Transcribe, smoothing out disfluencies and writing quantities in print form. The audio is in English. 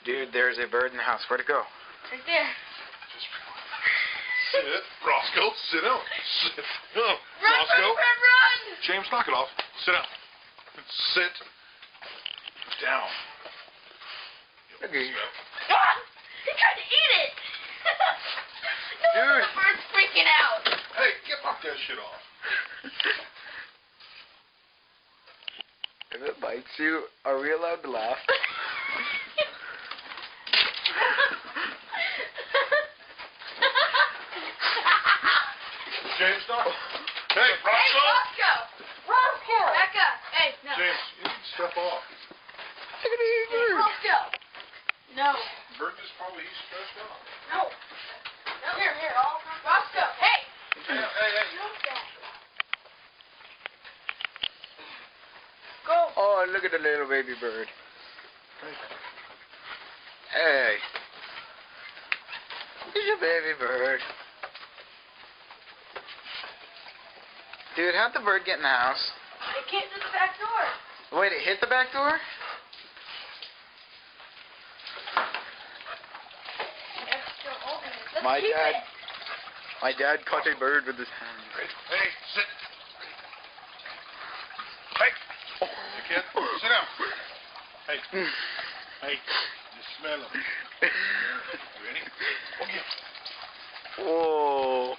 Dude, there's a bird in the house. Where'd it go? Right there. Sit. Roscoe, sit down. Sit down. Run, Roscoe. run! James, knock it off. Sit down. Sit down. Okay. Ah! He tried to eat it! No, Dude. the bird's freaking out. Hey, knock that shit off. If it bites you, are we allowed to laugh? James, knock. Hey, Hey, Roscoe. Roscoe! Roscoe! Back up. Hey, no. James, you need to step off. Look at the bird. Roscoe! No. Bird is probably stressed out. No. No. Here, all. Roscoe, hey! Hey. Go. Oh, look at the little baby bird. Hey. Here's your baby bird. Dude, how'd the bird get in the house? It came to the back door. Wait, it hit the back door? It's still open. Let's My keep dad- it. My dad caught a bird with his hand. Hey, sit. Hey. You kid, sit down. Hey. Hey. You smell him. You ready? Oh, yeah. Whoa.